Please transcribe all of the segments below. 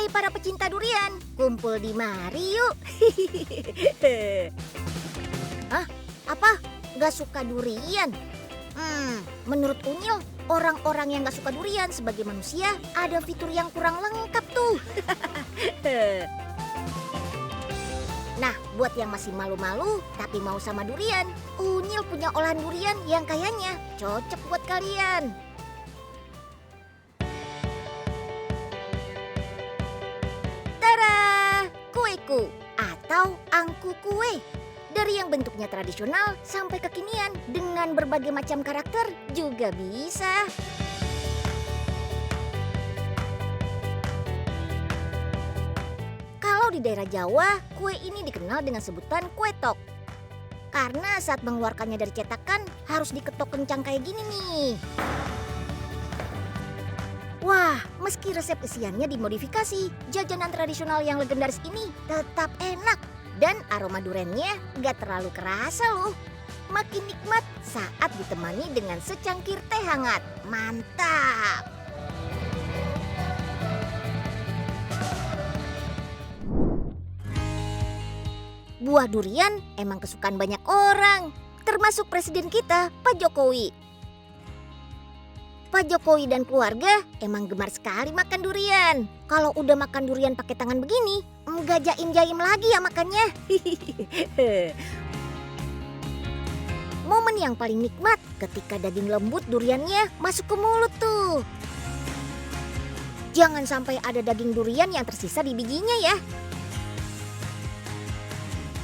Hai para pecinta durian, kumpul di mari yuk. Hah? Apa? Gak suka durian? Menurut Unyil, orang-orang yang gak suka durian sebagai manusia ada fitur yang kurang lengkap tuh. Nah, buat yang masih malu-malu tapi mau sama durian, Unyil punya olahan durian yang kayaknya cocok buat kalian. Tara, kueku atau angku kue. Dari yang bentuknya tradisional sampai kekinian dengan berbagai macam karakter juga bisa. Kalau di daerah Jawa, kue ini dikenal dengan sebutan kue tok. Karena saat mengeluarkannya dari cetakan harus diketok kencang kayak gini nih. Wah, meski resep isiannya dimodifikasi, jajanan tradisional yang legendaris ini tetap enak. Dan aroma duriannya gak terlalu kerasa loh. Makin nikmat saat ditemani dengan secangkir teh hangat. Mantap! Buah durian emang kesukaan banyak orang, termasuk presiden kita, Pak Jokowi. Pak Jokowi dan keluarga emang gemar sekali makan durian. Kalau udah makan durian pakai tangan begini, enggak jaim-jaim lagi ya makannya. Momen yang paling nikmat ketika daging lembut duriannya masuk ke mulut tuh. Jangan sampai ada daging durian yang tersisa di bijinya ya.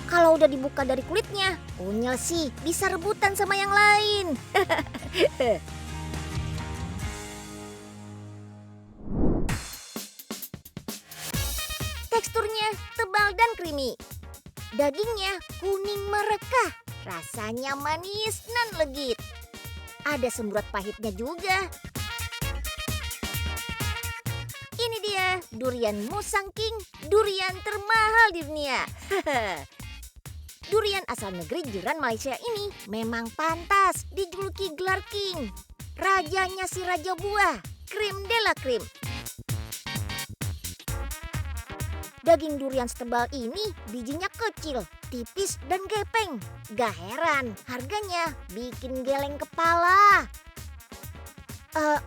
Kalau udah dibuka dari kulitnya, Unyil sih bisa rebutan sama yang lain. Teksturnya tebal dan creamy. Dagingnya kuning merekah, rasanya manis nan legit. Ada semburat pahitnya juga. Ini dia durian Musang King, durian termahal di dunia. Durian asal negeri jiran Malaysia ini memang pantas dijuluki gelar King. Rajanya si raja buah, krim de la krim. Daging durian setebal ini bijinya kecil, tipis dan gepeng. Gak heran harganya bikin geleng kepala.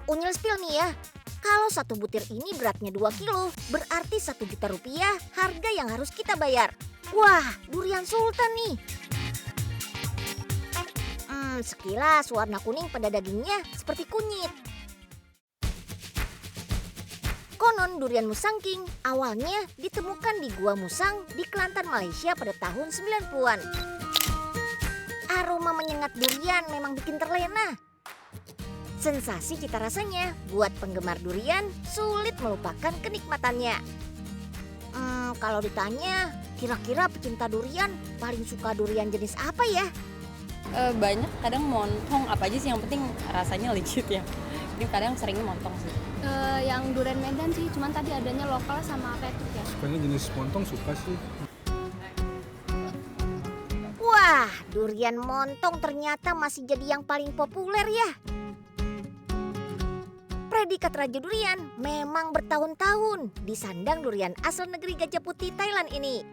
Unyil spill nih ya. Kalau satu butir ini beratnya 2 kilo, berarti 1 juta rupiah harga yang harus kita bayar. Wah, durian sultan nih. Sekilas warna kuning pada dagingnya seperti kunyit. Konon durian Musang King awalnya ditemukan di Gua Musang di Kelantan, Malaysia pada tahun 90-an. Aroma menyengat durian memang bikin terlena. Sensasi cita rasanya buat penggemar durian sulit melupakan kenikmatannya. Kalau ditanya, kira-kira pecinta durian paling suka durian jenis apa ya? Banyak, kadang montong apa aja sih, yang penting rasanya legit ya. Ini kadang seringnya montong sih. Yang durian Medan sih, cuman tadi adanya lokal sama petruk ya. Sukanya jenis montong suka sih. Wah, durian montong ternyata masih jadi yang paling populer ya. Predikat Raja Durian memang bertahun-tahun disandang durian asal negeri Gajah Putih Thailand ini.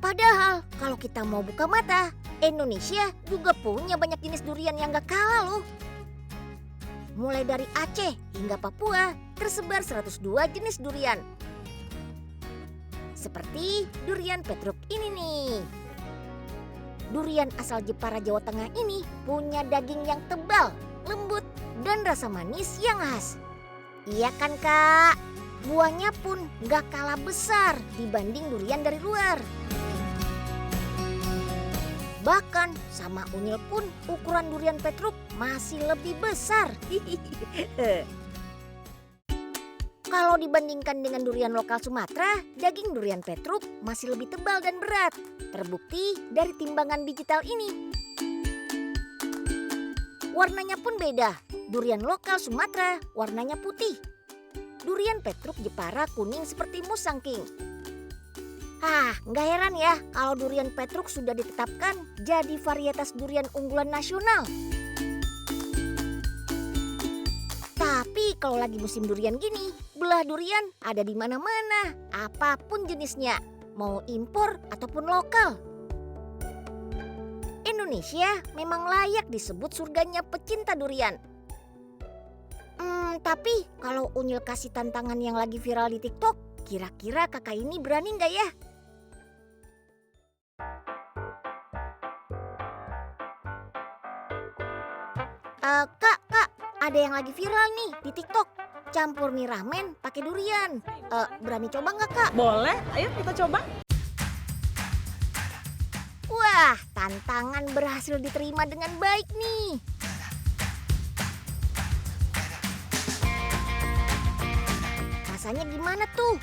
Padahal kalau kita mau buka mata, Indonesia juga punya banyak jenis durian yang gak kalah loh. Mulai dari Aceh hingga Papua tersebar 102 jenis durian. Seperti durian petruk ini nih. Durian asal Jepara, Jawa Tengah ini punya daging yang tebal, lembut, dan rasa manis yang khas. Iya kan Kak? Buahnya pun gak kalah besar dibanding durian dari luar. Bahkan sama Unyil pun ukuran durian petruk masih lebih besar. Kalau dibandingkan dengan durian lokal Sumatera, daging durian petruk masih lebih tebal dan berat. Terbukti dari timbangan digital ini. Warnanya pun beda. Durian lokal Sumatera warnanya putih. Durian petruk Jepara kuning seperti Musang King. Nggak heran ya kalau durian petruk sudah ditetapkan jadi varietas durian unggulan nasional. Tapi kalau lagi musim durian gini, Sebelah durian ada di mana-mana, apapun jenisnya, mau impor ataupun lokal. Indonesia memang layak disebut surganya pecinta durian. Tapi kalau Unyil kasih tantangan yang lagi viral di TikTok, kira-kira kakak ini berani nggak ya? Kak, ada yang lagi viral nih di TikTok. Campur mie ramen pakai durian. Berani coba nggak, Kak? Boleh, ayo kita coba. Wah, tantangan berhasil diterima dengan baik nih. Rasanya gimana tuh?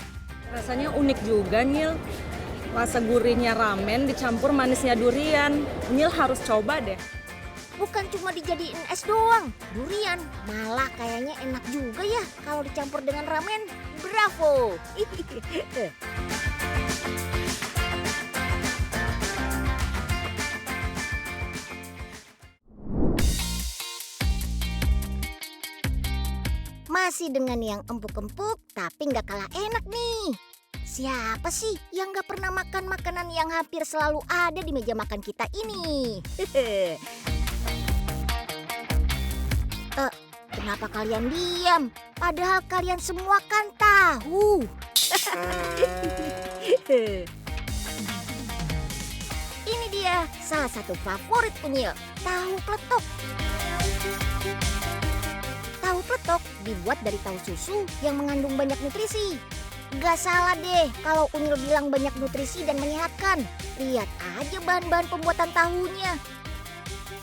Rasanya unik juga, Nyil. Rasa gurihnya ramen dicampur manisnya durian. Nyil harus coba deh. Bukan cuma dijadiin es doang, durian malah kayaknya enak juga ya kalau dicampur dengan ramen. Bravo! Masih dengan yang empuk-empuk tapi nggak kalah enak nih. Siapa sih yang nggak pernah makan makanan yang hampir selalu ada di meja makan kita ini? Kenapa kalian diam? Padahal kalian semua kan tahu. Ini dia salah satu favorit Unyil, tahu peletok. Tahu peletok dibuat dari tahu susu yang mengandung banyak nutrisi. Gak salah deh kalau Unyil bilang banyak nutrisi dan menyehatkan. Lihat aja bahan-bahan pembuatan tahunya.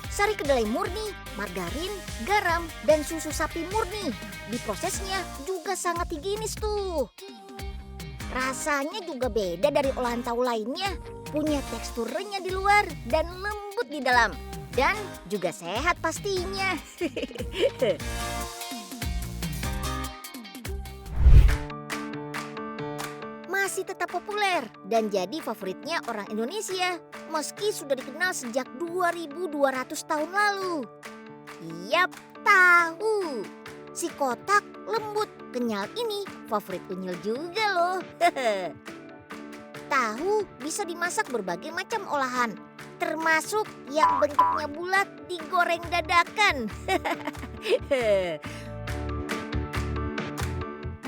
Sari kedelai murni, margarin, garam, dan susu sapi murni. Diprosesnya juga sangat higienis tuh. Rasanya juga beda dari olahan tahu lainnya. Punya tekstur renyah di luar dan lembut di dalam. Dan juga sehat pastinya. Masih tetap populer dan jadi favoritnya orang Indonesia meski sudah dikenal sejak 2200 tahun lalu. Yap, tahu. Si kotak, lembut, kenyal ini favorit Unyil juga loh. Tahu bisa dimasak berbagai macam olahan, termasuk yang bentuknya bulat digoreng dadakan.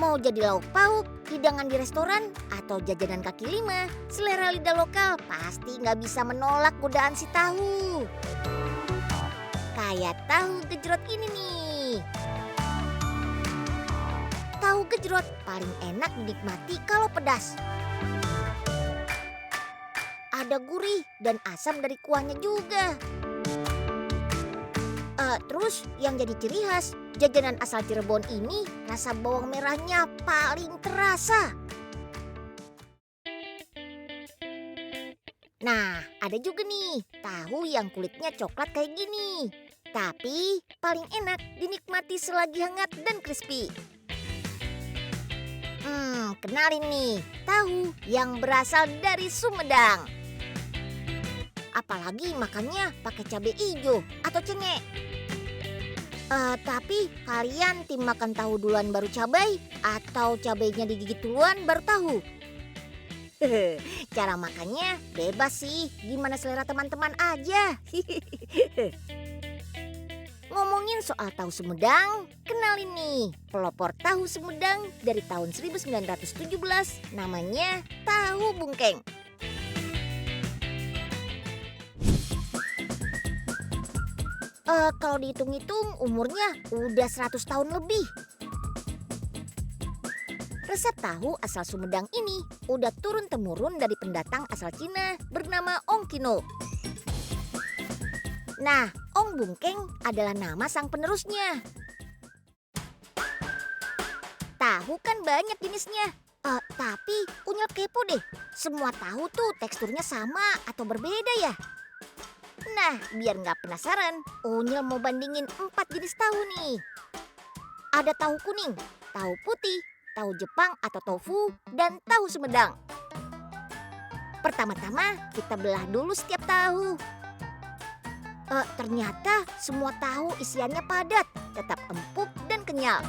Mau jadi lauk pauk, hidangan di restoran, atau jajanan kaki lima, selera lidah lokal pasti nggak bisa menolak godaan si tahu. Kayak tahu gejrot ini nih. Tahu gejrot paling enak dinikmati kalau pedas. Ada gurih dan asam dari kuahnya juga. Terus yang jadi ciri khas jajanan asal Cirebon ini rasa bawang merahnya paling terasa. Nah, ada juga nih tahu yang kulitnya coklat kayak gini. Tapi paling enak dinikmati selagi hangat dan crispy. Kenalin nih, tahu yang berasal dari Sumedang. Apalagi makannya pakai cabai hijau atau cengek. Tapi kalian tim makan tahu duluan baru cabai atau cabainya digigit duluan baru tahu? Cara makannya bebas sih, gimana selera teman-teman aja. Ngomongin soal tahu Sumedang, kenalin nih pelopor tahu Sumedang dari tahun 1917, namanya tahu bungkeng. Kalau dihitung-hitung umurnya udah 100 tahun lebih. Resep tahu asal Sumedang ini udah turun-temurun dari pendatang asal Cina bernama Ong Kino. Nah, Ong Bungkeng adalah nama sang penerusnya. Tahu kan banyak jenisnya. Tapi Unyil kepo deh, semua tahu tuh teksturnya sama atau berbeda ya? Nah, biar nggak penasaran, Unyil mau bandingin 4 jenis tahu nih. Ada tahu kuning, tahu putih, tahu Jepang atau tofu, dan tahu Sumedang. Pertama-tama kita belah dulu setiap tahu. Ternyata semua tahu isiannya padat, tetap empuk dan kenyal.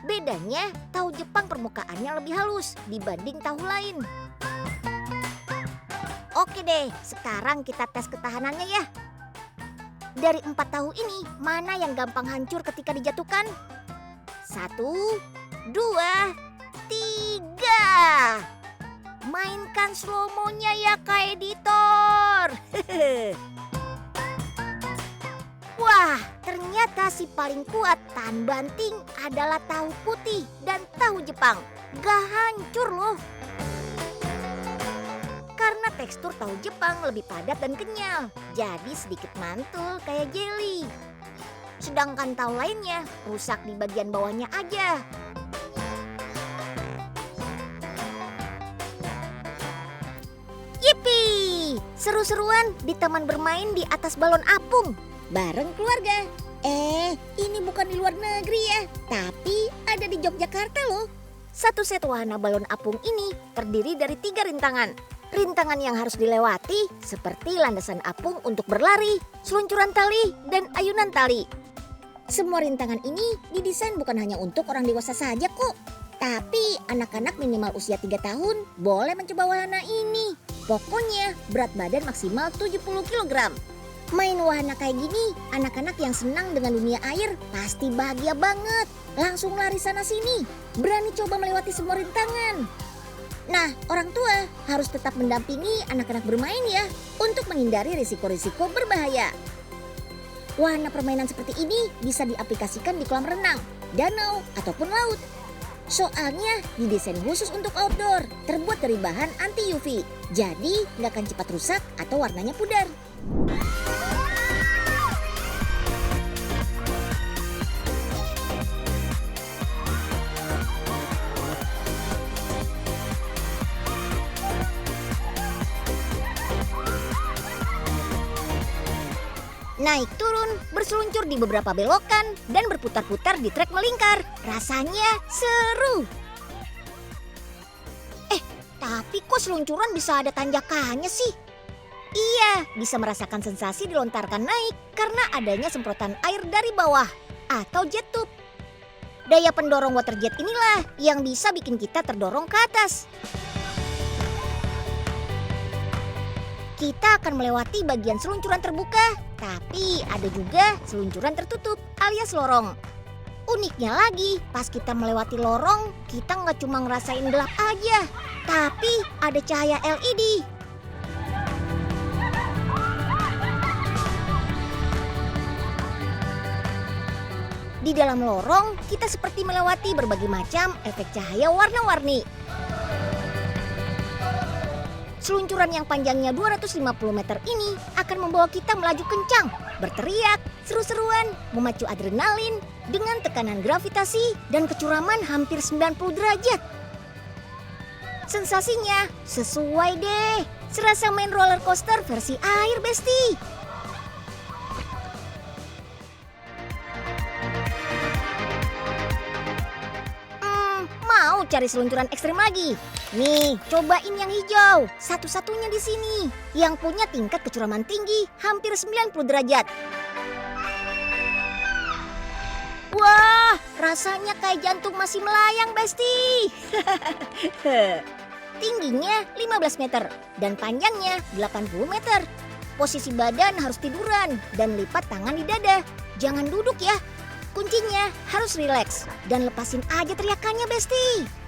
Bedanya, tahu Jepang permukaannya lebih halus dibanding tahu lain. Oke deh, sekarang kita tes ketahanannya ya. Dari 4 tahu ini, mana yang gampang hancur ketika dijatuhkan? 1, 2, 3. Mainkan slow-mo-nya ya Kak Editor. Wah, ternyata si paling kuat tahan banting adalah tahu putih dan tahu Jepang. Gak hancur loh. Karena tekstur tahu Jepang lebih padat dan kenyal, jadi sedikit mantul kayak jelly. Sedangkan tahu lainnya rusak di bagian bawahnya aja. Yippee! Seru-seruan di taman bermain di atas balon apung bareng keluarga. Ini bukan di luar negeri ya, tapi ada di Yogyakarta loh. Satu set wahana balon apung ini terdiri dari 3 rintangan. Rintangan yang harus dilewati seperti landasan apung untuk berlari, seluncuran tali, dan ayunan tali. Semua rintangan ini didesain bukan hanya untuk orang dewasa saja kok. Tapi anak-anak minimal usia 3 tahun boleh mencoba wahana ini. Pokoknya berat badan maksimal 70 kg. Main wahana kayak gini, anak-anak yang senang dengan dunia air pasti bahagia banget. Langsung lari sana sini, berani coba melewati semua rintangan. Nah, orang tua harus tetap mendampingi anak-anak bermain ya, untuk menghindari risiko-risiko berbahaya. Wahana permainan seperti ini bisa diaplikasikan di kolam renang, danau, ataupun laut. Soalnya didesain khusus untuk outdoor, terbuat dari bahan anti UV. Jadi nggak akan cepat rusak atau warnanya pudar. Naik turun, berseluncur di beberapa belokan, dan berputar-putar di trek melingkar. Rasanya seru. Tapi kok seluncuran bisa ada tanjakannya sih? Iya, bisa merasakan sensasi dilontarkan naik karena adanya semprotan air dari bawah atau jet tube. Daya pendorong water jet inilah yang bisa bikin kita terdorong ke atas. Kita akan melewati bagian seluncuran terbuka, tapi ada juga seluncuran tertutup alias lorong. Uniknya lagi, pas kita melewati lorong, kita nggak cuma ngerasain gelap aja, tapi ada cahaya LED. Di dalam lorong, kita seperti melewati berbagai macam efek cahaya warna-warni. Seluncuran yang panjangnya 250 meter ini akan membawa kita melaju kencang, berteriak, seru-seruan, memacu adrenalin dengan tekanan gravitasi dan kecuraman hampir 90 derajat. Sensasinya sesuai deh, serasa main roller coaster versi air, Besti. Mau cari seluncuran ekstrim lagi? Nih, cobain yang hijau, satu-satunya di sini, yang punya tingkat kecuraman tinggi hampir 90 derajat. Wah, rasanya kayak jantung masih melayang, Besti. Tingginya 15 meter dan panjangnya 80 meter. Posisi badan harus tiduran dan lipat tangan di dada. Jangan duduk ya. Kuncinya harus rileks dan lepasin aja teriakannya, Besti.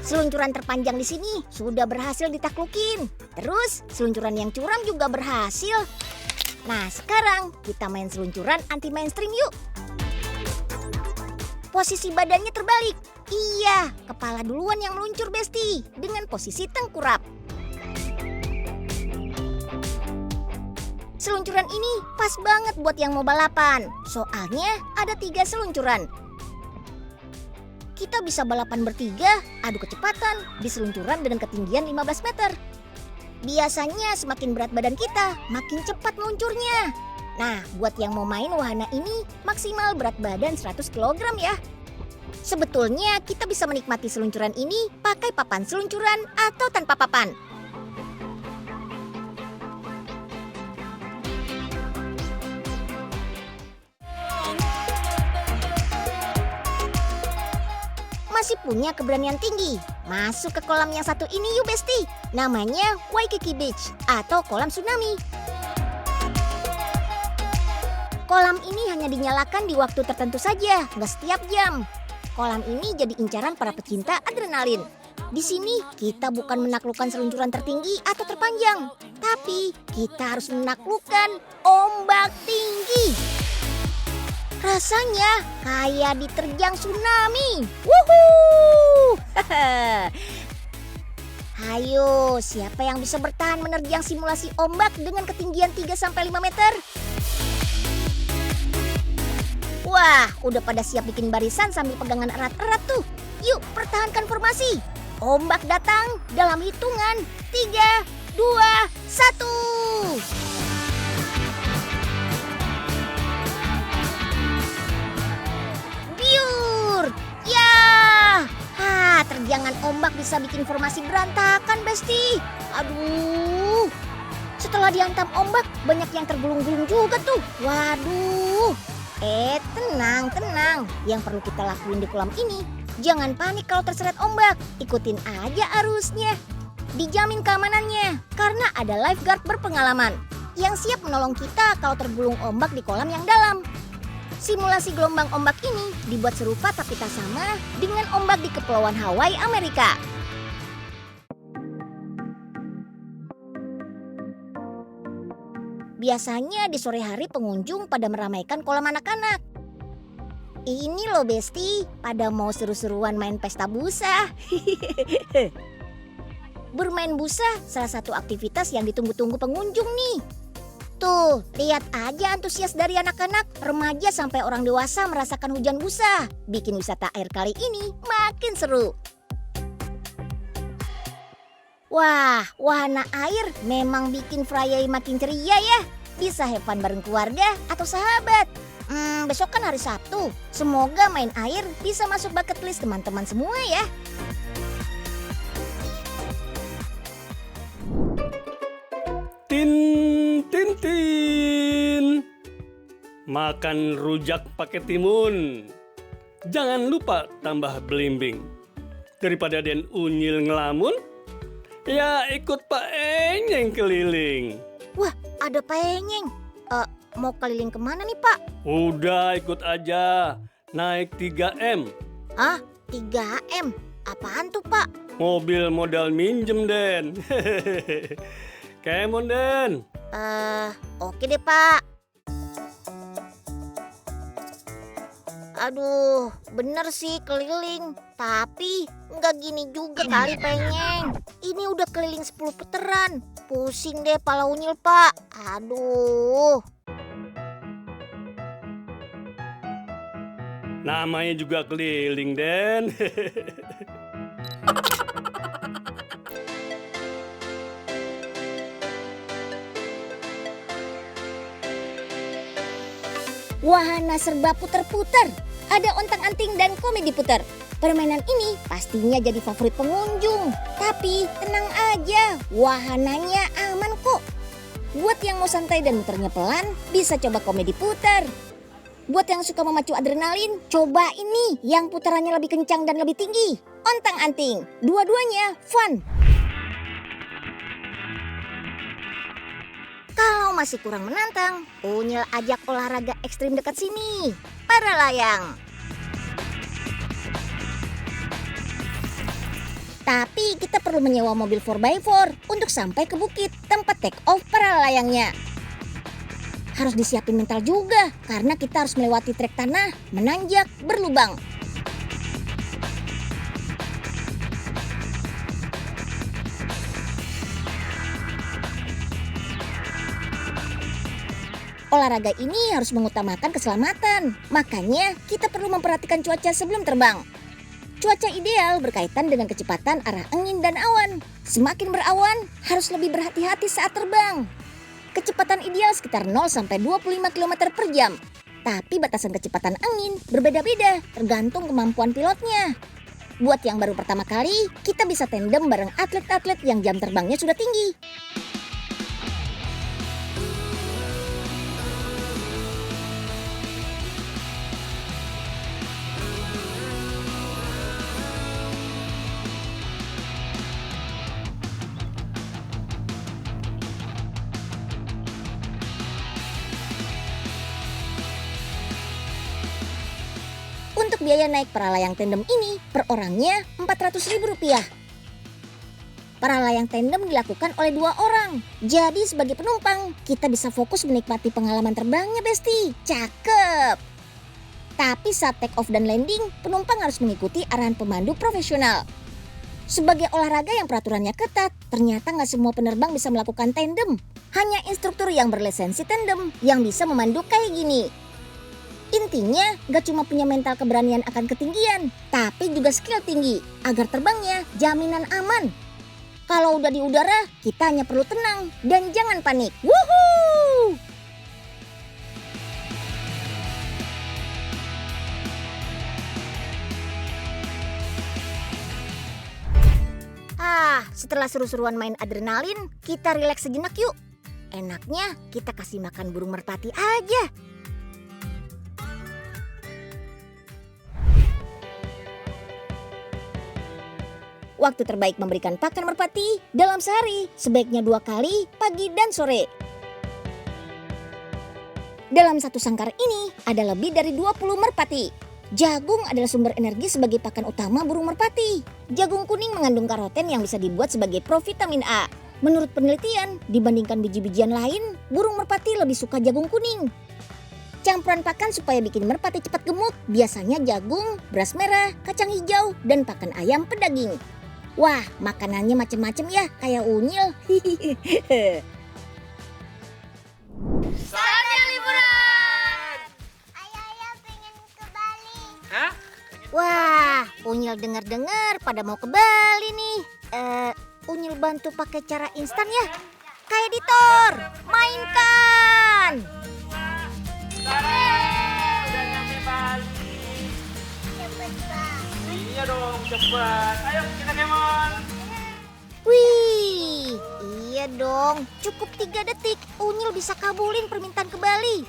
Seluncuran terpanjang di sini sudah berhasil ditaklukin. Terus seluncuran yang curam juga berhasil. Nah, sekarang kita main seluncuran anti mainstream yuk. Posisi badannya terbalik. Iya, kepala duluan yang meluncur, Besti, dengan posisi tengkurap. Seluncuran ini pas banget buat yang mau balapan. Soalnya ada 3 seluncuran. Kita bisa balapan bertiga, adu kecepatan di seluncuran dengan ketinggian 15 meter. Biasanya semakin berat badan kita, makin cepat meluncurnya. Nah, buat yang mau main wahana ini, maksimal berat badan 100 kg ya. Sebetulnya kita bisa menikmati seluncuran ini pakai papan seluncuran atau tanpa papan. Masih punya keberanian tinggi? Masuk ke kolam yang satu ini yuk Besti. Namanya Waikiki Beach atau kolam tsunami. Kolam ini hanya dinyalakan di waktu tertentu saja, nggak setiap jam. Kolam ini jadi incaran para pecinta adrenalin. Di sini kita bukan menaklukkan seluncuran tertinggi atau terpanjang, tapi kita harus menaklukkan ombak tinggi. Rasanya kayak diterjang tsunami. Wuhuu! Ayo, siapa yang bisa bertahan menerjang simulasi ombak dengan ketinggian 3-5 meter? Wah, udah pada siap bikin barisan sambil pegangan erat-erat tuh. Yuk, pertahankan formasi. Ombak datang dalam hitungan 3, 2, 1. Terjangan ombak bisa bikin formasi berantakan, Besti. Aduh. Setelah dihantam ombak, banyak yang tergulung-gulung juga tuh. Waduh. Tenang. Yang perlu kita lakuin di kolam ini, jangan panik kalau terseret ombak. Ikutin aja arusnya. Dijamin keamanannya, karena ada lifeguard berpengalaman yang siap menolong kita kalau tergulung ombak di kolam yang dalam. Simulasi gelombang ombak ini dibuat serupa tapi tak sama dengan ombak di Kepulauan Hawaii, Amerika. Biasanya di sore hari pengunjung pada meramaikan kolam anak-anak. Ini loh Besti, pada mau seru-seruan main pesta busa. Bermain busa salah satu aktivitas yang ditunggu-tunggu pengunjung nih. Tuh, lihat aja antusias dari anak-anak, remaja sampai orang dewasa merasakan hujan busa. Bikin wisata air kali ini makin seru. Wah, wahana air memang bikin Friday makin ceria ya. Bisa have fun bareng keluarga atau sahabat. Besok kan hari Sabtu. Semoga main air bisa masuk bucket list teman-teman semua ya. Tin. Makan rujak pakai timun. Jangan lupa tambah belimbing. Daripada den unyil ngelamun, ya ikut Pak Enyeng keliling. Wah, ada Pak Enyeng. Mau keliling kemana nih Pak? Udah ikut aja, naik 3M. Hah? 3M? Apaan tuh Pak? Mobil modal minjem Den. Kemon Den. Oke deh Pak. Aduh, bener sih keliling. Tapi nggak gini juga kali pengen. Ini udah keliling 10 putaran. Pusing deh pala unyil Pak. Aduh. Namanya juga keliling Den. Wahana serba puter-puter. Ada ontang-anting dan komedi puter. Permainan ini pastinya jadi favorit pengunjung. Tapi tenang aja, wahananya aman kok. Buat yang mau santai dan muternya pelan, bisa coba komedi puter. Buat yang suka memacu adrenalin, coba ini yang putarannya lebih kencang dan lebih tinggi. Ontang-anting, dua-duanya fun. Kalau masih kurang menantang, Unyil ajak olahraga ekstrim dekat sini, para layang. Tapi kita perlu menyewa mobil 4x4 untuk sampai ke bukit tempat take off para layangnya. Harus disiapin mental juga, karena kita harus melewati trek tanah, menanjak, berlubang. Olahraga ini harus mengutamakan keselamatan, makanya kita perlu memperhatikan cuaca sebelum terbang. Cuaca ideal berkaitan dengan kecepatan arah angin dan awan. Semakin berawan, harus lebih berhati-hati saat terbang. Kecepatan ideal sekitar 0-25 km per jam. Tapi batasan kecepatan angin berbeda-beda tergantung kemampuan pilotnya. Buat yang baru pertama kali, kita bisa tandem bareng atlet-atlet yang jam terbangnya sudah tinggi. Untuk biaya naik para layang tandem ini per orangnya Rp400.000. Para layang tandem dilakukan oleh 2 orang. Jadi sebagai penumpang, kita bisa fokus menikmati pengalaman terbangnya, Besti. Cakep! Tapi saat take off dan landing, penumpang harus mengikuti arahan pemandu profesional. Sebagai olahraga yang peraturannya ketat, ternyata nggak semua penerbang bisa melakukan tandem. Hanya instruktur yang berlisensi tandem yang bisa memandu kayak gini. Intinya, gak cuma punya mental keberanian akan ketinggian, tapi juga skill tinggi agar terbangnya jaminan aman. Kalau udah di udara, kita hanya perlu tenang dan jangan panik. Wuhuu! Setelah seru-seruan main adrenalin, kita rileks sejenak yuk. Enaknya kita kasih makan burung merpati aja. Waktu terbaik memberikan pakan merpati dalam sehari, sebaiknya 2 kali, pagi dan sore. Dalam satu sangkar ini ada lebih dari 20 merpati. Jagung adalah sumber energi sebagai pakan utama burung merpati. Jagung kuning mengandung karoten yang bisa dibuat sebagai provitamin A. Menurut penelitian, dibandingkan biji-bijian lain, burung merpati lebih suka jagung kuning. Campuran pakan supaya bikin merpati cepat gemuk, biasanya jagung, beras merah, kacang hijau, dan pakan ayam pedaging. Wah, makanannya macem-macem ya, kayak unyil. Saatnya liburan. Ayah pengen ke Bali. Hah? Wah, unyil dengar-dengar pada mau ke Bali nih. Unyil bantu pakai cara instan ya. Kak editor, mainkan. Udah nyampe Bali. Cepet Pak. Iya dong, cepat. Ayo kita kemon. Wih, iya dong. Cukup 3 detik, unyil bisa kabulin permintaan ke Bali.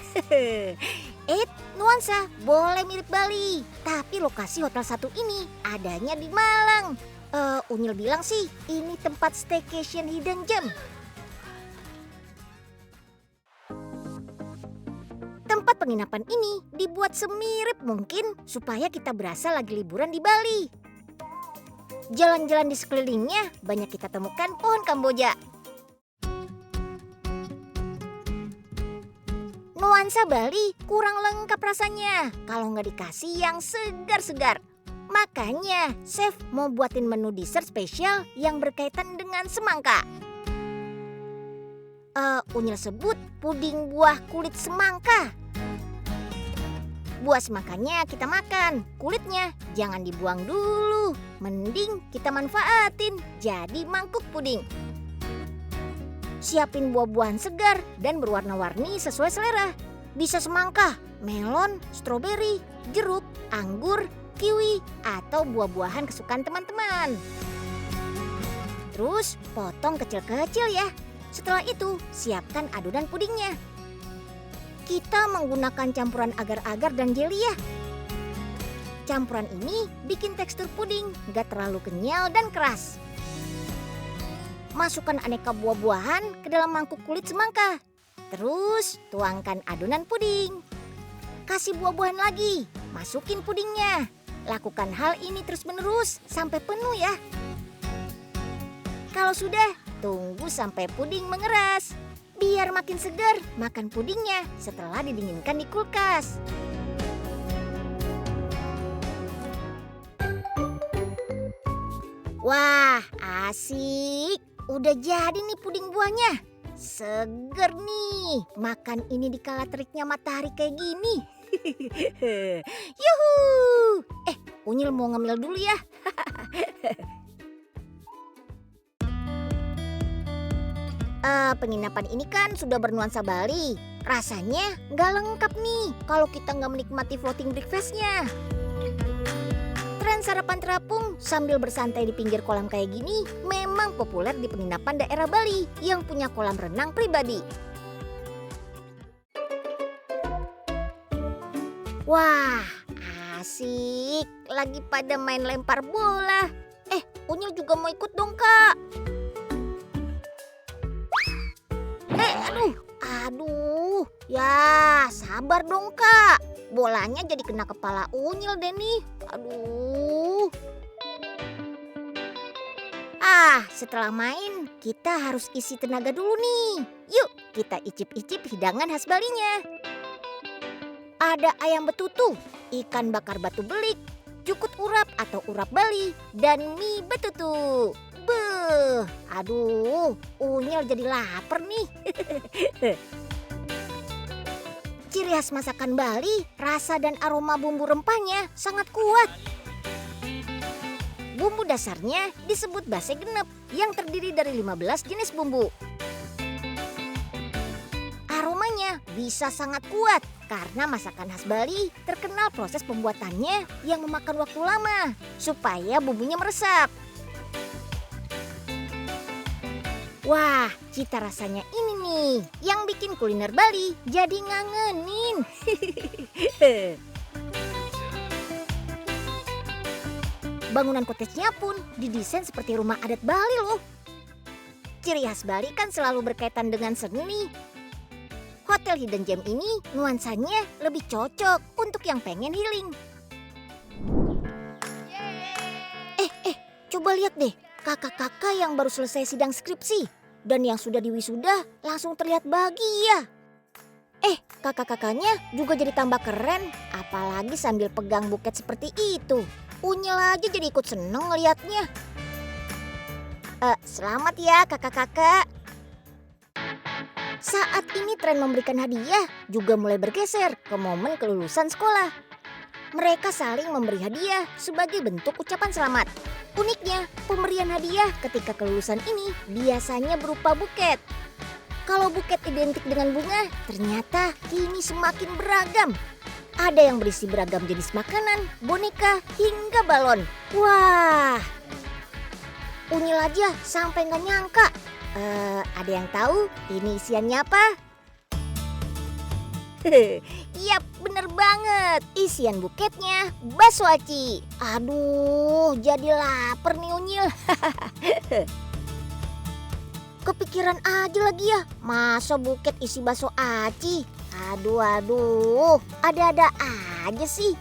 Nuansa boleh mirip Bali, tapi lokasi hotel satu ini adanya di Malang. Unyil bilang sih ini tempat staycation hidden gem. Tempat penginapan ini dibuat semirip mungkin supaya kita berasa lagi liburan di Bali. Jalan-jalan di sekelilingnya banyak kita temukan pohon Kamboja. Nuansa Bali kurang lengkap rasanya kalau nggak dikasih yang segar-segar. Makanya chef mau buatin menu dessert spesial yang berkaitan dengan semangka. Unyil sebut puding buah kulit semangka. Buah semangkanya kita makan, kulitnya jangan dibuang dulu. Mending kita manfaatin jadi mangkuk puding. Siapin buah-buahan segar dan berwarna-warni sesuai selera. Bisa semangka, melon, stroberi, jeruk, anggur, kiwi, atau buah-buahan kesukaan teman-teman. Terus potong kecil-kecil ya. Setelah itu siapkan adonan pudingnya. Kita menggunakan campuran agar-agar dan jelly ya. Campuran ini bikin tekstur puding gak terlalu kenyal dan keras. Masukkan aneka buah-buahan ke dalam mangkuk kulit semangka. Terus tuangkan adonan puding. Kasih buah-buahan lagi, masukin pudingnya. Lakukan hal ini terus-menerus sampai penuh ya. Kalau sudah, tunggu sampai puding mengeras. Biar makin segar makan pudingnya setelah didinginkan di kulkas. Wah, asik. Udah jadi nih puding buahnya. Seger nih. Makan ini di kala teriknya matahari kayak gini. Yuhu. Unyil mau ngemil dulu ya. Penginapan ini kan sudah bernuansa Bali. Rasanya nggak lengkap nih kalau kita nggak menikmati floating breakfast-nya. Tren sarapan terapung sambil bersantai di pinggir kolam kayak gini memang populer di penginapan daerah Bali yang punya kolam renang pribadi. Wah, asik. Lagi pada main lempar bola. Unyil juga mau ikut dong, Kak. Aduh. Ya, sabar dong, Kak. Bolanya jadi kena kepala Unyil deh nih. Aduh. Setelah main, kita harus isi tenaga dulu nih. Yuk, kita icip-icip hidangan khas Balinya. Ada ayam betutu, ikan bakar batu belik, jukut urap atau urap Bali, dan mie betutu. Beuh, aduh, Unyil jadi lapar nih. Ciri khas masakan Bali, rasa dan aroma bumbu rempahnya sangat kuat. Bumbu dasarnya disebut base genep yang terdiri dari 15 jenis bumbu. Aromanya bisa sangat kuat karena masakan khas Bali terkenal proses pembuatannya yang memakan waktu lama supaya bumbunya meresap. Wah, cita rasanya ini nih yang bikin kuliner Bali jadi ngangenin. Bangunan kotejnya pun didesain seperti rumah adat Bali loh. Ciri khas Bali kan selalu berkaitan dengan seni. Hotel Hidden Gem ini nuansanya lebih cocok untuk yang pengen healing. Coba lihat deh, kakak-kakak yang baru selesai sidang skripsi dan yang sudah diwisuda langsung terlihat bahagia. Kakak-kakaknya juga jadi tambah keren, apalagi sambil pegang buket seperti itu. Unyil aja jadi ikut seneng ngeliatnya. Selamat ya kakak-kakak. Saat ini tren memberikan hadiah juga mulai bergeser ke momen kelulusan sekolah. Mereka saling memberi hadiah sebagai bentuk ucapan selamat. Uniknya, pemberian hadiah ketika kelulusan ini biasanya berupa buket. Kalau buket identik dengan bunga, ternyata kini semakin beragam. Ada yang berisi beragam jenis makanan, boneka, hingga balon. Wah, Unyil aja sampai nggak nyangka. Ada yang tahu ini isiannya apa? Yap, bener banget. Isian buketnya bakso aci. Aduh, jadi lapar nih Unyil. Kepikiran aja lagi ya, masa buket isi bakso aci? Aduh, ada-ada aja sih.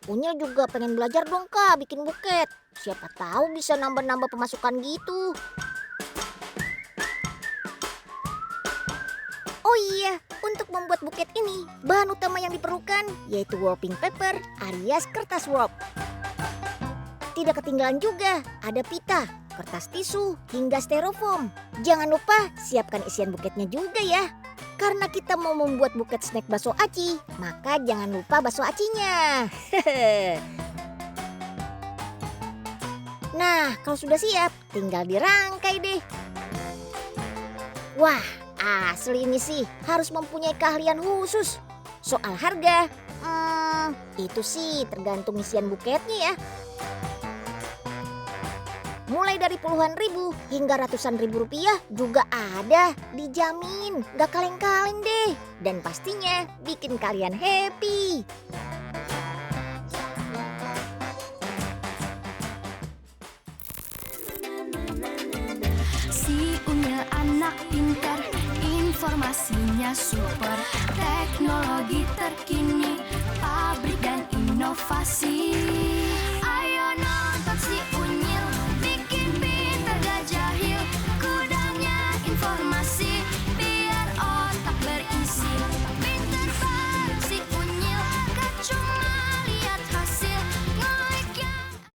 Unyil juga pengen belajar dong Kak bikin buket. Siapa tahu bisa nambah-nambah pemasukan gitu. Oh iya, untuk membuat buket ini, bahan utama yang diperlukan yaitu wrapping paper alias kertas wrap. Tidak ketinggalan juga ada pita, kertas tisu, hingga styrofoam. Jangan lupa siapkan isian buketnya juga ya. Karena kita mau membuat buket snack bakso aci, maka jangan lupa bakso acinya. Nah, kalau sudah siap, tinggal dirangkai deh. Wah, asli ini sih harus mempunyai keahlian khusus. Soal harga, itu sih tergantung isian buketnya ya. Mulai dari puluhan ribu hingga ratusan ribu rupiah juga ada, dijamin gak kaleng-kaleng deh. Dan pastinya bikin kalian happy. Si Unyil anak pintar, informasinya super, teknologi terkini, pabrik dan inovasi. Ayo nonton si Unyil, bikin pintar gak jahil, gudangnya informasi.